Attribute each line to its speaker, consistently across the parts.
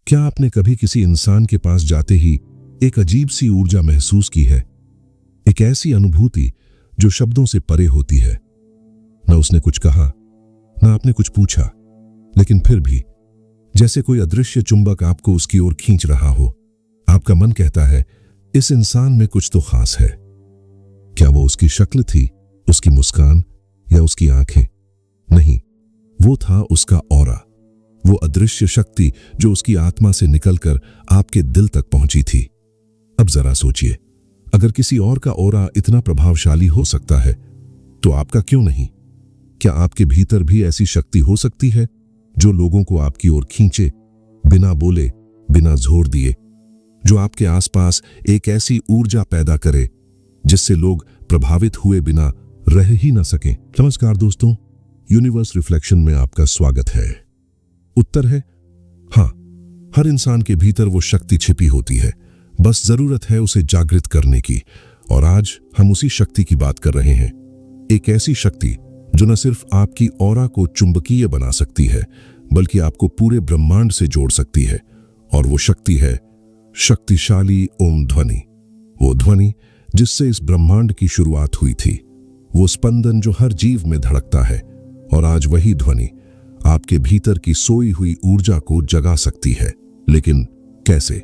Speaker 1: क्या आपने कभी किसी इंसान के पास जाते ही एक अजीब सी ऊर्जा महसूस की है? एक ऐसी अनुभूति जो शब्दों से परे होती है। न उसने कुछ कहा, न आपने कुछ पूछा, लेकिन फिर भी जैसे कोई अदृश्य चुंबक आपको उसकी ओर खींच रहा हो। आपका मन कहता है, इस इंसान में कुछ तो खास है। क्या वो उसकी शक्ल थी, उसकी मुस्कान या उसकी आंखें? नहीं, वो था उसका ऑरा, वो अदृश्य शक्ति जो उसकी आत्मा से निकलकर आपके दिल तक पहुंची थी। अब जरा सोचिए, अगर किसी और का ऑरा इतना प्रभावशाली हो सकता है तो आपका क्यों नहीं? क्या आपके भीतर भी ऐसी शक्ति हो सकती है जो लोगों को आपकी ओर खींचे, बिना बोले, बिना जोर दिए, जो आपके आसपास एक ऐसी ऊर्जा पैदा करे जिससे लोग प्रभावित हुए बिना रह ही न सकें? नमस्कार दोस्तों, यूनिवर्स रिफ्लेक्शन में आपका स्वागत है। उत्तर है हाँ, हर इंसान के भीतर वो शक्ति छिपी होती है, बस जरूरत है उसे जागृत करने की। और आज हम उसी शक्ति की बात कर रहे हैं। एक ऐसी शक्ति जो न सिर्फ आपकी ऑरा को चुंबकीय बना सकती है, बल्कि आपको पूरे ब्रह्मांड से जोड़ सकती है। और वो शक्ति है शक्तिशाली ओम ध्वनि। वो ध्वनि जिससे इस ब्रह्मांड की शुरुआत हुई थी, वो स्पंदन जो हर जीव में धड़कता है। और आज वही ध्वनि आपके भीतर की सोई हुई ऊर्जा को जगा सकती है। लेकिन कैसे?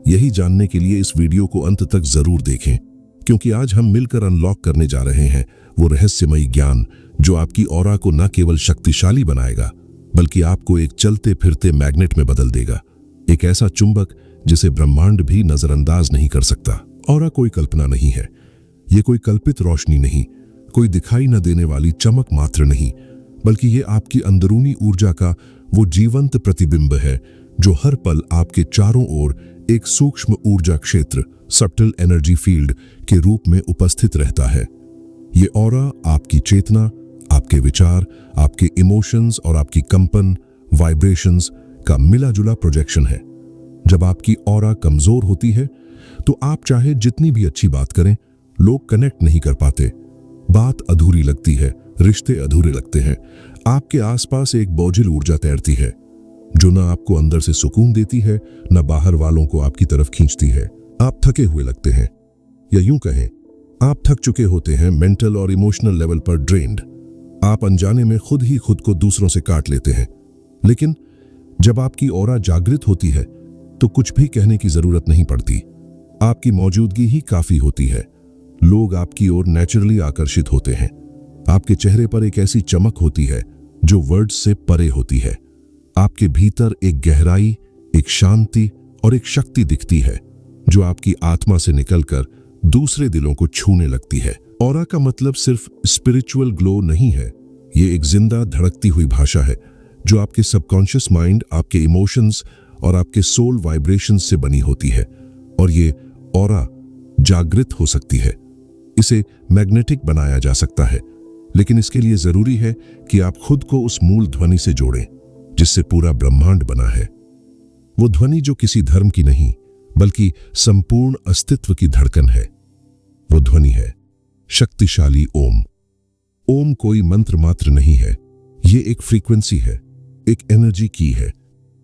Speaker 1: यही जानने के लिए इस वीडियो को अंत तक जरूर देखें, क्योंकि आज हम मिलकर अनलॉक करने जा रहे हैं वो रहस्यमयी ज्ञान जो आपकी ऑरा को न केवल शक्तिशाली बनाएगा, बल्कि आपको एक चलते फिरते मैग्नेट में बदल देगा। एक ऐसा चुंबक जिसे ब्रह्मांड भी नजरअंदाज नहीं कर सकता। ऑरा कोई कल्पना नहीं है, ये कोई कल्पित रोशनी नहीं, कोई दिखाई न देने वाली चमक मात्र नहीं, बल्कि ये आपकी अंदरूनी ऊर्जा का वो जीवंत प्रतिबिंब है जो हर पल आपके चारों ओर एक सूक्ष्म ऊर्जा क्षेत्र, सब्टल एनर्जी फील्ड के रूप में उपस्थित रहता है। ये ऑरा आपकी चेतना, आपके विचार, आपके इमोशंस और आपकी कंपन, वाइब्रेशंस का मिला जुला प्रोजेक्शन है। जब आपकी ऑरा कमजोर होती है तो आप चाहे जितनी भी अच्छी बात करें, लोग कनेक्ट नहीं कर पाते। बात अधूरी लगती है, रिश्ते अधूरे लगते हैं। आपके आसपास एक बोझिल ऊर्जा तैरती है जो न आपको अंदर से सुकून देती है, न बाहर वालों को आपकी तरफ खींचती है। आप थके हुए लगते हैं, या यूं कहें, आप थक चुके होते हैं, मेंटल और इमोशनल लेवल पर ड्रेन्ड। आप अनजाने में खुद ही खुद को दूसरों से काट लेते हैं। लेकिन जब आपकी ऑरा जागृत होती है तो कुछ भी कहने की जरूरत नहीं पड़ती। आपकी मौजूदगी ही काफी होती है। लोग आपकी ओर नेचुरली आकर्षित होते हैं। आपके चेहरे पर एक ऐसी चमक होती है जो वर्ड्स से परे होती है। आपके भीतर एक गहराई, एक शांति और एक शक्ति दिखती है जो आपकी आत्मा से निकलकर दूसरे दिलों को छूने लगती है। ऑरा का मतलब सिर्फ स्पिरिचुअल ग्लो नहीं है, ये एक जिंदा धड़कती हुई भाषा है जो आपके सबकॉन्शियस माइंड, आपके इमोशंस और आपके सोल वाइब्रेशंस से बनी होती है। और ये ऑरा जागृत हो सकती है, इसे मैग्नेटिक बनाया जा सकता है, लेकिन इसके लिए जरूरी है कि आप खुद को उस मूल ध्वनि से जोड़ें जिससे पूरा ब्रह्मांड बना है। वो ध्वनि जो किसी धर्म की नहीं, बल्कि संपूर्ण अस्तित्व की धड़कन है। वो ध्वनि है शक्तिशाली ओम। ओम कोई मंत्र मात्र नहीं है, ये एक फ्रीक्वेंसी है, एक एनर्जी की है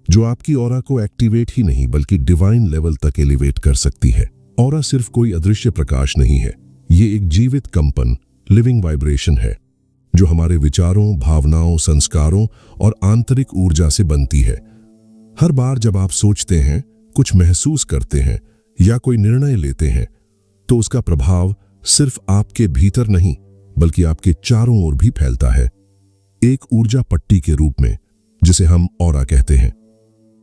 Speaker 1: जो आपकी ऑरा को एक्टिवेट ही नहीं बल्कि डिवाइन लेवल तक एलिवेट कर सकती है। ऑरा सिर्फ कोई अदृश्य प्रकाश नहीं है, ये एक जीवित कंपन, लिविंग वाइब्रेशन है जो हमारे विचारों, भावनाओं, संस्कारों और आंतरिक ऊर्जा से बनती है। हर बार जब आप सोचते हैं, कुछ महसूस करते हैं या कोई निर्णय लेते हैं, तो उसका प्रभाव सिर्फ आपके भीतर नहीं बल्कि आपके चारों ओर भी फैलता है, एक ऊर्जा पट्टी के रूप में, जिसे हम ऑरा कहते हैं।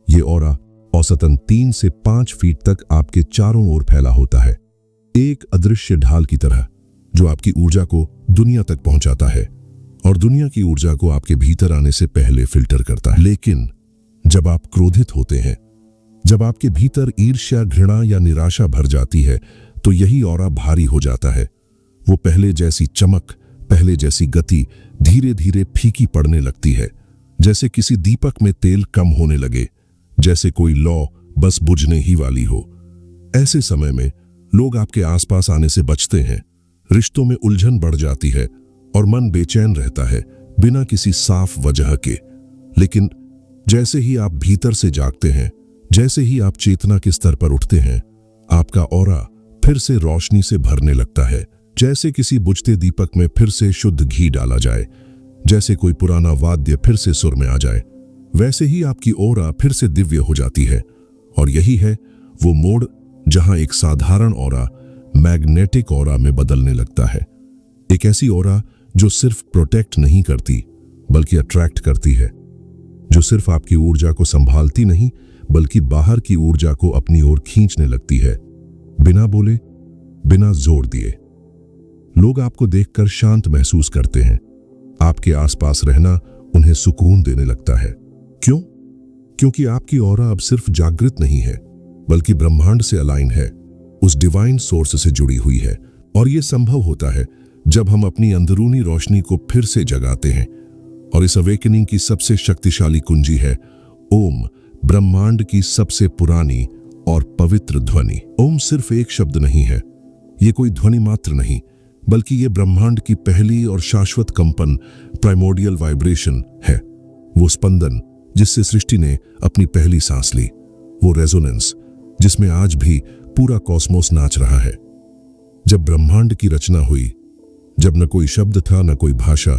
Speaker 1: ये ऑरा औसतन 3 से 5 फीट तक आपके चारों ओर फैला होता है, एक अदृश्य ढाल की तरह जो आपकी ऊर्जा को दुनिया तक पहुंचाता है और दुनिया की ऊर्जा को आपके भीतर आने से पहले फिल्टर करता है। लेकिन जब आप क्रोधित होते हैं, जब आपके भीतर ईर्ष्या, घृणा या निराशा भर जाती है, तो यही ऑरा भारी हो जाता है। वो पहले जैसी चमक, पहले जैसी गति धीरे धीरे फीकी पड़ने लगती है, जैसे किसी दीपक में तेल कम होने लगे, जैसे कोई लौ बस बुझने ही वाली हो। ऐसे समय में लोग आपके आसपास आने से बचते हैं, रिश्तों में उलझन बढ़ जाती है और मन बेचैन रहता है बिना किसी साफ वजह के। लेकिन जैसे ही आप भीतर से जागते हैं, जैसे ही आप चेतना के स्तर पर उठते हैं, आपका ऑरा फिर से रोशनी से भरने लगता है, जैसे किसी बुझते दीपक में फिर से शुद्ध घी डाला जाए, जैसे कोई पुराना वाद्य फिर से सुर में आ जाए। वैसे ही आपकी ऑरा फिर से दिव्य हो जाती है। और यही है वो मोड़ जहां एक साधारण ऑरा मैग्नेटिक ऑरा में बदलने लगता है। एक ऐसी ऑरा जो सिर्फ प्रोटेक्ट नहीं करती बल्कि अट्रैक्ट करती है, जो सिर्फ आपकी ऊर्जा को संभालती नहीं बल्कि बाहर की ऊर्जा को अपनी ओर खींचने लगती है, बिना बोले, बिना जोर दिए। लोग आपको देखकर शांत महसूस करते हैं। आपके आसपास रहना उन्हें सुकून देने लगता है। क्यों? क्योंकि आपकी ऑरा अब सिर्फ जागृत नहीं है बल्कि ब्रह्मांड से अलाइन है, उस डिवाइन सोर्स से जुड़ी हुई है। और यह संभव होता है जब हम अपनी अंदरूनी रोशनी को फिर से जगाते हैं। और इस अवेकनिंग की सबसे शक्तिशाली कुंजी है ओम, ब्रह्मांड की सबसे पुरानी और पवित्र ध्वनि। ओम सिर्फ एक शब्द नहीं है, ये कोई ध्वनि मात्र नहीं, बल्कि ये ब्रह्मांड की पहली और शाश्वत कंपन, प्राइमोर्डियल वाइब्रेशन है। वो स्पंदन जिससे सृष्टि ने अपनी पहली सांस ली, वो रेजोनेंस जिसमें आज भी पूरा कॉस्मोस नाच रहा है। जब ब्रह्मांड की रचना हुई, जब न कोई शब्द था न कोई भाषा,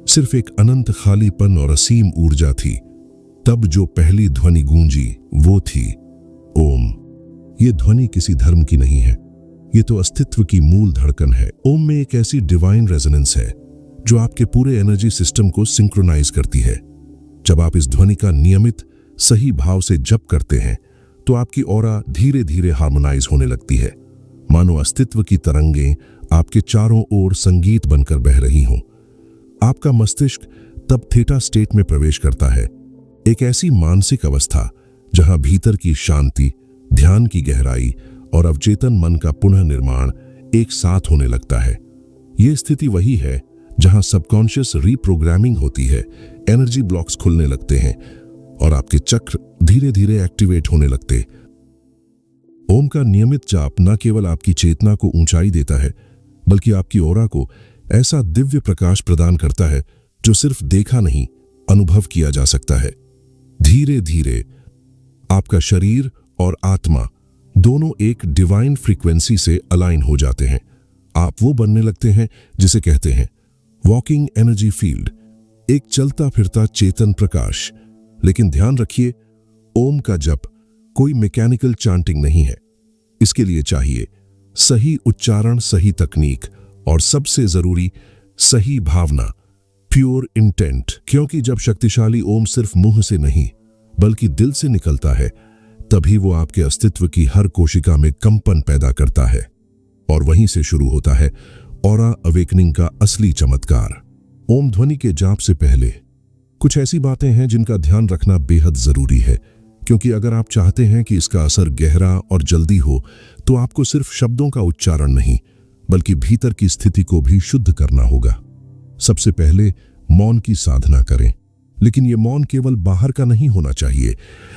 Speaker 1: सिर्फ एक अनंत खालीपन और असीम ऊर्जा थी, तब जो पहली ध्वनि गूंजी वो थी ओम। ये ध्वनि किसी धर्म की नहीं है, ये तो अस्तित्व की मूल धड़कन है। ओम में एक ऐसी डिवाइन रेजोनेंस है जो आपके पूरे एनर्जी सिस्टम को सिंक्रोनाइज करती है। जब आप इस ध्वनि का नियमित सही भाव से जप करते हैं तो आपकी ऑरा धीरे धीरे हार्मोनाइज होने लगती है, मानो अस्तित्व की तरंगें आपके चारों ओर संगीत बनकर बह रही हों। आपका मस्तिष्क तब थीटा स्टेट में प्रवेश करता है, एक ऐसी मानसिक अवस्था जहां भीतर की शांति, ध्यान की गहराई और अवचेतन मन का पुनः निर्माण एक साथ होने लगता है। यह स्थिति वही है जहां सबकॉन्शियस रीप्रोग्रामिंग होती है, एनर्जी ब्लॉक्स खुलने लगते हैं और आपके चक्र धीरे धीरे एक्टिवेट होने लगते। ओम का नियमित जाप न केवल आपकी चेतना को ऊंचाई देता है बल्कि आपकी ऑरा को ऐसा दिव्य प्रकाश प्रदान करता है जो सिर्फ देखा नहीं, अनुभव किया जा सकता है। धीरे धीरे आपका शरीर और आत्मा दोनों एक डिवाइन फ्रीक्वेंसी से अलाइन हो जाते हैं। आप वो बनने लगते हैं जिसे कहते हैं वॉकिंग एनर्जी फील्ड, एक चलता फिरता चेतन प्रकाश। लेकिन ध्यान रखिए, ओम का जप कोई मैकेनिकल चांटिंग नहीं है। इसके लिए चाहिए सही उच्चारण, सही तकनीक और सबसे जरूरी सही भावना, प्योर इंटेंट। क्योंकि जब शक्तिशाली ओम सिर्फ मुंह से नहीं बल्कि दिल से निकलता है, तभी वो आपके अस्तित्व की हर कोशिका में कंपन पैदा करता है। और वहीं से शुरू होता है ऑरा अवेकनिंग का असली चमत्कार। ओम ध्वनि के जाप से पहले कुछ ऐसी बातें हैं जिनका ध्यान रखना बेहद जरूरी है, क्योंकि अगर आप चाहते हैं कि इसका असर गहरा और जल्दी हो तो आपको सिर्फ शब्दों का उच्चारण नहीं बल्कि भीतर की स्थिति को भी शुद्ध करना होगा। सबसे पहले मौन की साधना करें, लेकिन यह मौन केवल बाहर का नहीं होना चाहिए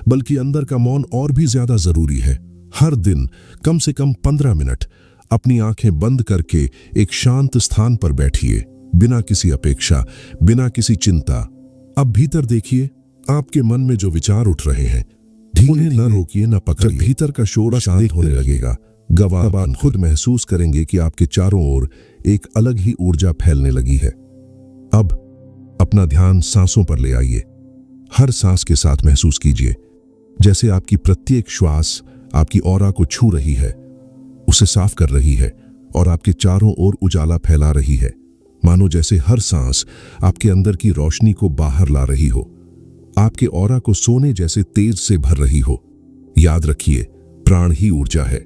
Speaker 1: बल्कि अंदर का मौन और भी ज्यादा जरूरी है। हर दिन कम से कम 15 मिनट अपनी आंखें बंद करके एक शांत स्थान पर बैठिए, बिना किसी अपेक्षा, बिना किसी चिंता। अब भीतर देखिए, आपके मन में जो विचार उठ रहे हैं, उन्हें न रोकिए न पकड़िए। भीतर का शोर शांत होने लगेगा, गवाह खुद महसूस करेंगे कि आपके चारों ओर एक अलग ही ऊर्जा फैलने लगी है। अब अपना ध्यान सांसों पर ले आइए। हर सांस के साथ महसूस कीजिए जैसे आपकी प्रत्येक श्वास आपकी ऑरा को छू रही है, उसे साफ कर रही है और आपके चारों ओर उजाला फैला रही है। मानो जैसे हर सांस आपके अंदर की रोशनी को बाहर ला रही हो, आपके ऑरा को सोने जैसे तेज से भर रही हो। याद रखिए, प्राण ही ऊर्जा है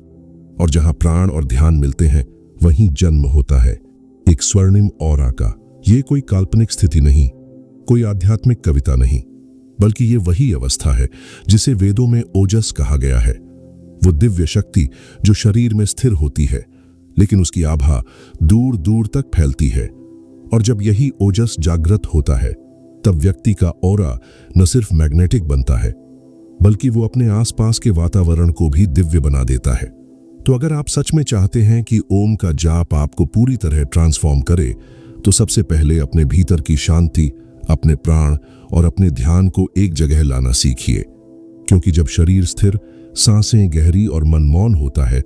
Speaker 1: और जहां प्राण और ध्यान मिलते हैं वहीं जन्म होता है एक स्वर्णिम ऑरा का। ये कोई काल्पनिक स्थिति नहीं, कोई आध्यात्मिक कविता नहीं, बल्कि ये वही अवस्था है जिसे वेदों में ओजस कहा गया है। वो दिव्य शक्ति जो शरीर में स्थिर होती है लेकिन उसकी आभा दूर दूर तक फैलती है। और जब यही ओजस जागृत होता है तब व्यक्ति का ऑरा न सिर्फ मैग्नेटिक बनता है बल्कि वो अपने आसपास के वातावरण को भी दिव्य बना देता है। तो अगर आप सच में चाहते हैं कि ओम का जाप आपको पूरी तरह ट्रांसफॉर्म करे, तो सबसे पहले अपने भीतर की शांति, अपने प्राण और अपने ध्यान को एक जगह लाना सीखिए। क्योंकि जब शरीर स्थिर, सांसें गहरी और मन मौन होता है,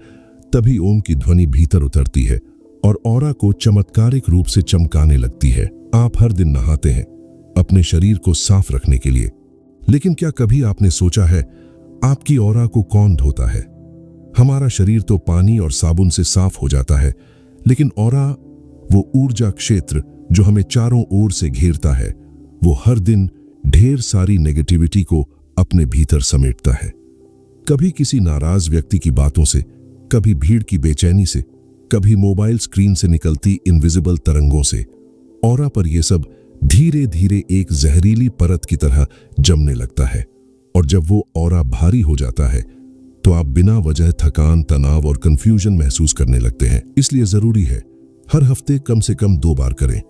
Speaker 1: तभी ओम की ध्वनि भीतर उतरती है और ऑरा को चमत्कारिक रूप से चमकाने लगती है। आप हर दिन नहाते हैं अपने शरीर को साफ रखने के लिए, लेकिन क्या कभी आपने सोचा है आपकी ऑरा को कौन धोता है? हमारा शरीर तो पानी और साबुन से साफ हो जाता है, लेकिन ऑरा, वो ऊर्जा क्षेत्र जो हमें चारों ओर से घेरता है, वो हर दिन ढेर सारी नेगेटिविटी को अपने भीतर समेटता है। कभी किसी नाराज व्यक्ति की बातों से, कभी भीड़ की बेचैनी से, कभी मोबाइल स्क्रीन से निकलती इनविजिबल तरंगों से। ऑरा पर यह सब धीरे धीरे एक जहरीली परत की तरह जमने लगता है, और जब वो ऑरा भारी हो जाता है तो आप बिना वजह थकान, तनाव और कंफ्यूजन महसूस करने लगते हैं। इसलिए जरूरी है हर हफ्ते कम से कम 2 बार करें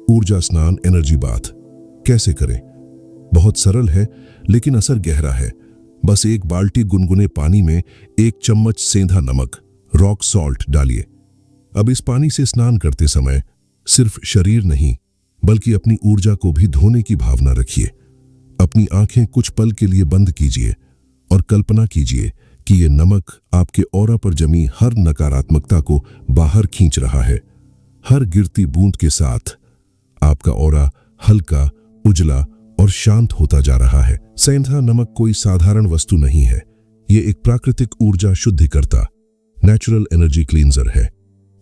Speaker 1: ऊर्जा स्नान, एनर्जी बाथ। कैसे करें? बहुत सरल है, लेकिन असर गहरा है। बस 1 बाल्टी गुनगुने पानी में 1 चम्मच सेंधा नमक, रॉक सॉल्ट डालिए। अब इस पानी से स्नान करते समय सिर्फ शरीर नहीं, बल्कि अपनी ऊर्जा को भी धोने की भावना रखिए। अपनी आंखें कुछ पल के लिए बंद कीजिए और कल्पना कीजिए कि ये नमक आपके ऑरा पर जमी हर नकारात्मकता को बाहर खींच रहा है। हर गिरती बूंद के साथ आपका ऑरा हल्का, उजला और शांत होता जा रहा है। सेंधा नमक कोई साधारण वस्तु नहीं है, ये एक प्राकृतिक ऊर्जा शुद्धिकर्ता, नेचुरल एनर्जी क्लींजर है।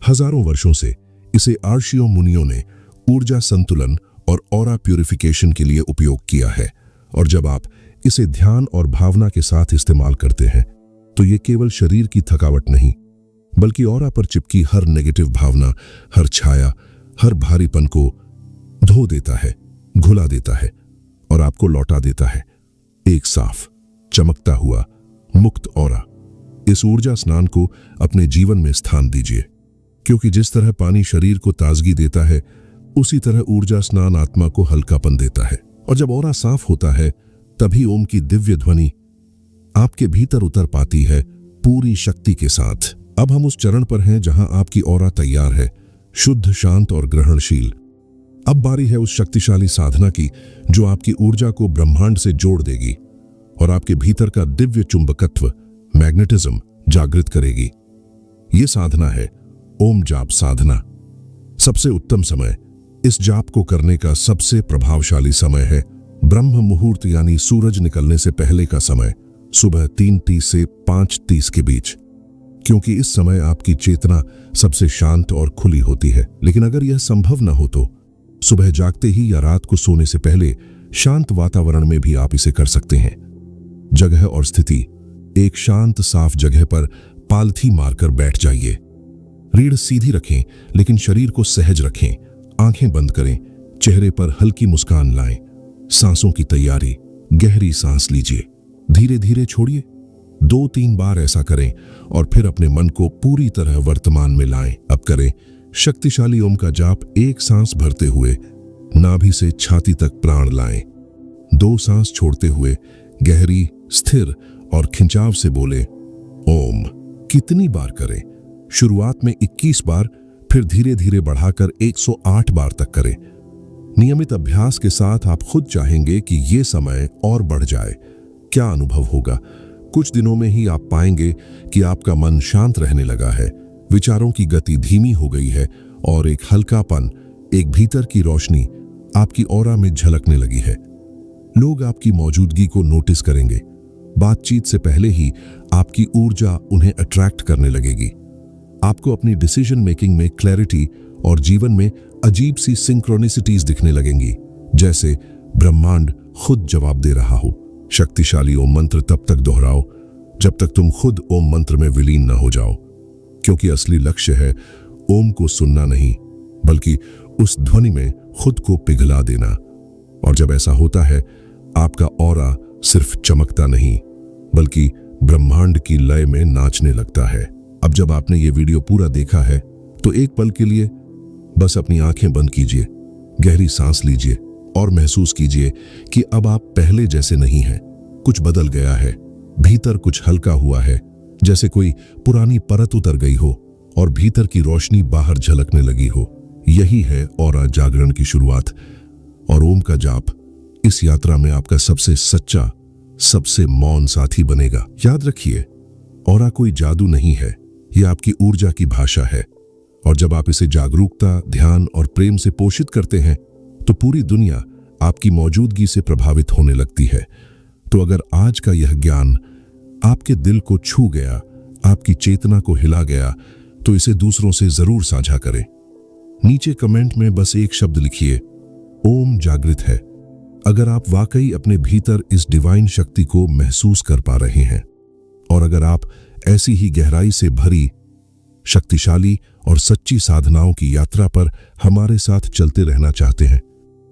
Speaker 1: हजारों वर्षों से इसे आर्षियों मुनियों ने ऊर्जा संतुलन और ऑरा प्यूरिफिकेशन के लिए उपयोग किया है। और जब आप इसे ध्यान और भावना के साथ इस्तेमाल करते हैं, तो ये केवल शरीर की थकावट नहीं, बल्कि ऑरा पर चिपकी हर नेगेटिव भावना, हर छाया, हर भारीपन को धो देता है, घुला देता है और आपको लौटा देता है एक साफ, चमकता हुआ, मुक्त ऑरा। इस ऊर्जा स्नान को अपने जीवन में स्थान दीजिए, क्योंकि जिस तरह पानी शरीर को ताजगी देता है, उसी तरह ऊर्जा स्नान आत्मा को हल्कापन देता है। और जब ऑरा साफ होता है, तभी ओम की दिव्य ध्वनि आपके भीतर उतर पाती है पूरी शक्ति के साथ। अब हम उस चरण पर हैं जहां आपकी ऑरा तैयार है, शुद्ध, शांत और ग्रहणशील। अब बारी है उस शक्तिशाली साधना की जो आपकी ऊर्जा को ब्रह्मांड से जोड़ देगी और आपके भीतर का दिव्य चुंबकत्व, मैग्नेटिज्म जागृत करेगी। ये साधना है ओम जाप साधना। सबसे उत्तम समय, इस जाप को करने का सबसे प्रभावशाली समय है ब्रह्म मुहूर्त, यानी सूरज निकलने से पहले का समय, सुबह 3:30 से 5:30 के बीच, क्योंकि इस समय आपकी चेतना सबसे शांत और खुली होती है। लेकिन अगर यह संभव न हो तो सुबह जागते ही या रात को सोने से पहले शांत वातावरण में भी आप इसे कर सकते हैं। जगह और स्थिति, एक शांत साफ जगह पर पालथी मारकर बैठ जाइए। रीढ़ सीधी रखें, लेकिन शरीर को सहज रखें। आंखें बंद करें, चेहरे पर हल्की मुस्कान लाएं। सांसों की तैयारी, गहरी सांस लीजिए, धीरे धीरे छोड़िए। 2-3 बार ऐसा करें और फिर अपने मन को पूरी तरह वर्तमान में लाएं। अब करें शक्तिशाली ओम का जाप। 1 सांस भरते हुए नाभि से छाती तक प्राण लाएं। 2 सांस छोड़ते हुए गहरी, स्थिर और खिंचाव से बोले ओम। कितनी बार करें? शुरुआत में 21 बार, फिर धीरे धीरे बढ़ाकर 108 बार तक करें। नियमित अभ्यास के साथ आप खुद चाहेंगे कि ये समय और बढ़ जाए। क्या अनुभव होगा? कुछ दिनों में ही आप पाएंगे कि आपका मन शांत रहने लगा है, विचारों की गति धीमी हो गई है और एक हल्कापन, एक भीतर की रोशनी आपकी ऑरा में झलकने लगी है। लोग आपकी मौजूदगी को नोटिस करेंगे। बातचीत से पहले ही आपकी ऊर्जा उन्हें अट्रैक्ट करने लगेगी। आपको अपनी डिसीजन मेकिंग में क्लैरिटी और जीवन में अजीब सी सिंक्रोनिसिटीज दिखने लगेंगी, जैसे ब्रह्मांड खुद जवाब दे रहा हो। शक्तिशाली ओम मंत्र तब तक दोहराओ जब तक तुम खुद ओम मंत्र में विलीन न हो जाओ, क्योंकि असली लक्ष्य है ओम को सुनना नहीं, बल्कि उस ध्वनि में खुद को पिघला देना। और जब ऐसा होता है, आपका ऑरा सिर्फ चमकता नहीं, बल्कि ब्रह्मांड की लय में नाचने लगता है। अब जब आपने ये वीडियो पूरा देखा है, तो एक पल के लिए बस अपनी आंखें बंद कीजिए, गहरी सांस लीजिए और महसूस कीजिए कि अब आप पहले जैसे नहीं हैं। कुछ बदल गया है, भीतर कुछ हल्का हुआ है, जैसे कोई पुरानी परत उतर गई हो और भीतर की रोशनी बाहर झलकने लगी हो। यही है ऑरा जागरण की शुरुआत। और ओम का जाप इस यात्रा में आपका सबसे सच्चा, सबसे मौन साथी बनेगा। याद रखिए, ऑरा कोई जादू नहीं है, यह आपकी ऊर्जा की भाषा है, और जब आप इसे जागरूकता, ध्यान और प्रेम से पोषित करते हैं तो पूरी दुनिया आपकी मौजूदगी से प्रभावित होने लगती है। तो अगर आज का यह ज्ञान आपके दिल को छू गया, आपकी चेतना को हिला गया, तो इसे दूसरों से जरूर साझा करें। नीचे कमेंट में बस एक शब्द लिखिए, ओम जागृत है, अगर आप वाकई अपने भीतर इस डिवाइन शक्ति को महसूस कर पा रहे हैं, और अगर आप ऐसी ही गहराई से भरी, शक्तिशाली और सच्ची साधनाओं की यात्रा पर हमारे साथ चलते रहना चाहते हैं,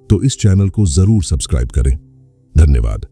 Speaker 1: तो इस चैनल को जरूर सब्सक्राइब करें। धन्यवाद।